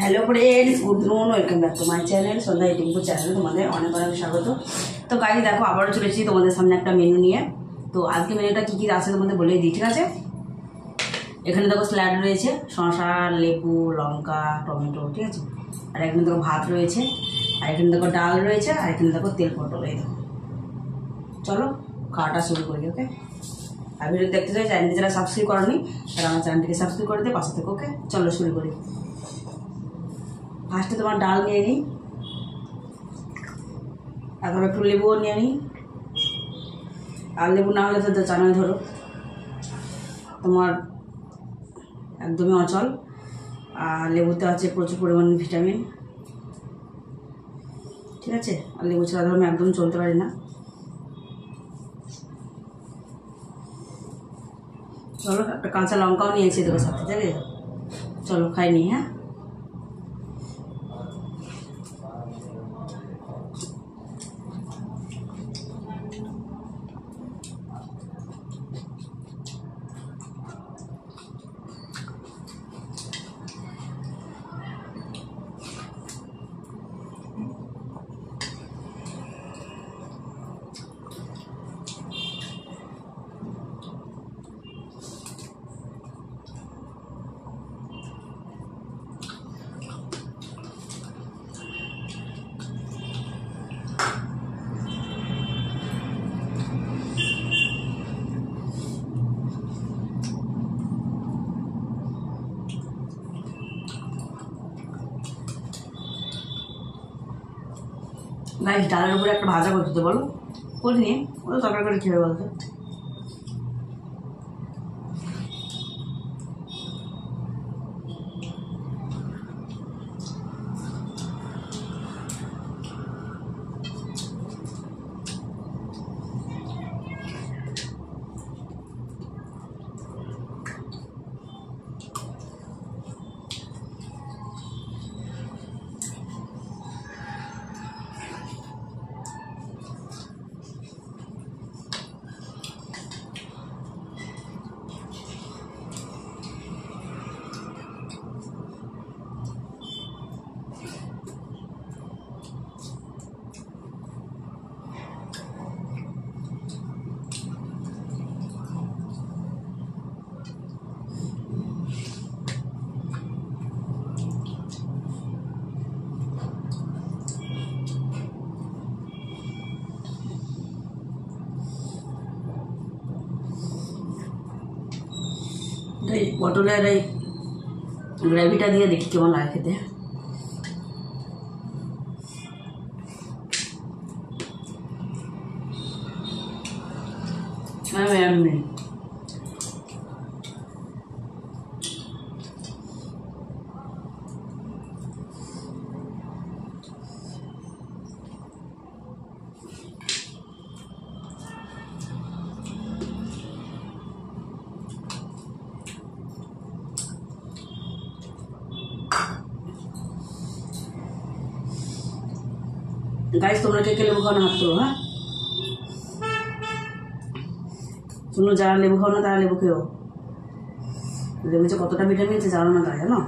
Hello friends, good নুন, welcome back to my channel Sandhya Tinku channel. তোমাদের অনেক অনেক স্বাগত। তো গাইজ দেখো, আবারও চলেছি তোমাদের সামনে একটা মেনু নিয়ে। তো আজকে মেনুটা কী কী আছে তোমাদের বলে দিই, ঠিক আছে? এখানে দেখো স্যালাড রয়েছে, শসা, লেবু, লঙ্কা, টমেটো, ঠিক আছে। আর এখানে দেখো ভাত রয়েছে, আর এখানে দেখো ডাল রয়েছে, আর এখানে দেখো তেল পটল। এই দেখো, চলো খাওয়াটা শুরু করি। ওকে, আর ভিডিও দেখতে চাই, চ্যানেলটি যারা সাবস্ক্রাইব করেনি তারা আমার চ্যানেলটিকে সাবস্ক্রাইব করে দিয়ে পাশে থেকে। ওকে, চলো শুরু করি। ফার্স্টে তোমার ডাল নিয়ে নিই, তারপর একটু লেবুও নিয়ে নিই। আর লেবু না হলে তো জানোই, ধরো তোমার একদমই অচল। আর লেবুতে আছে প্রচুর পরিমাণে ভিটামিন, ঠিক আছে। আর লেবু ছাড়া ধরো আমি একদম চলতে পারি না। চলো, একটা কাঁচা লঙ্কাও নিয়েছি দেখো সাথে, ঠিক আছে। চলো খাই নি। হ্যাঁ, গাইস ডালের উপরে একটা ভাজা করতে তো বলো, করিনি। ওটা তরকারি করে খেয়ে বলতো। এই পটলের এই গ্রেভিটা দিয়ে দেখি কেমন লাগে খেতে। এমনি গাইস, তোমরা কে কে লেবু খাও না হাত তোলো। হ্যাঁ, শুনো, যারা লেবু খাও না তারা লেবু খেও। লেবু যে কতটা ভিটামিন আছে জানো না, তাই জানো?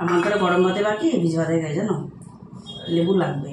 আমার ঘরে গরম ভাতে বাকি ভিজ ভাতে খাই, জানো? লেবু লাগবে।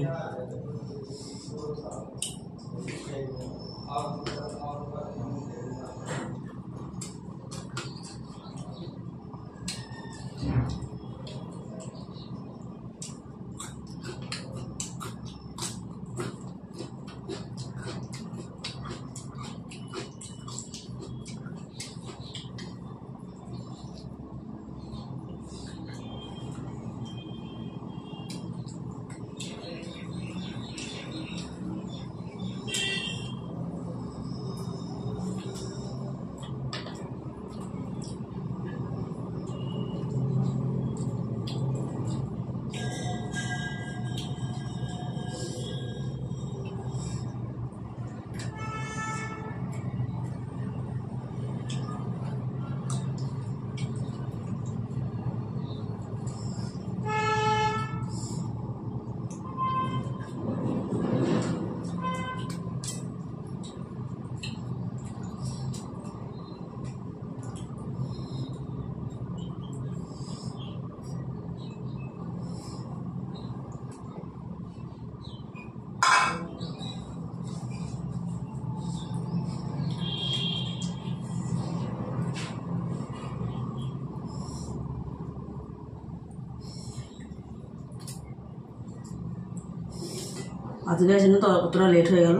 আজকের জন্য তো অতটা লেট হয়ে গেল।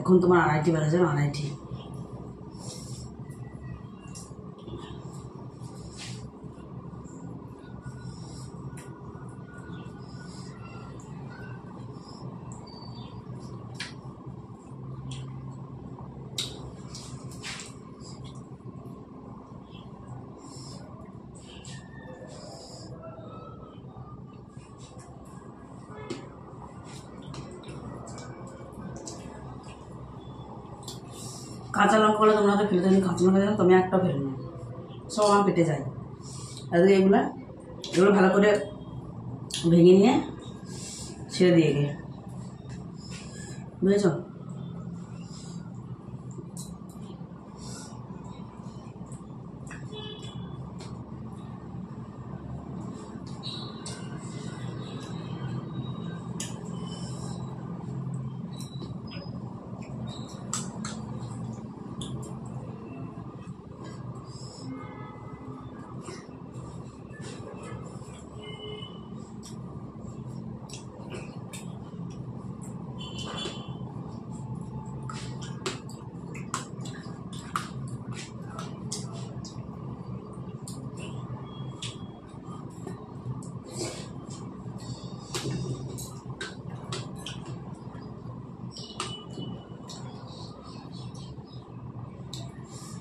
এখন তোমার 2:30 বাজে, 2:30। কাঁচা লঙ্কাগুলো তোমরা তো ফেলে দেবে, কাঁচা লঙ্কা দিলাম, তুমি একটা ফেলে না, সব আমার পেটে যায়। আজকে এগুলো ভালো করে ভেঙে নিয়ে ছেড়ে দিয়ে গে, বুঝেছ?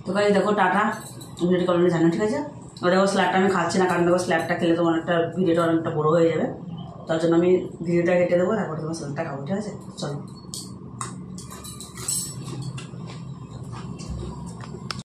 তো গাইস দেখো টাটা, ভিডিওটি কমেন্টে জানো, ঠিক আছে? ও দেখো স্ল্যাবটা আমি খাচ্ছি না, কারণ দেখো স্ল্যাবটা খেলে তোমার একটা ভিডিওটা অনেকটা বড়ো হয়ে যাবে, তার জন্য আমি ভিডিওটা কেটে দেবো, তারপরে তোমার স্ল্যাবটা খাবো, ঠিক আছে? চলো।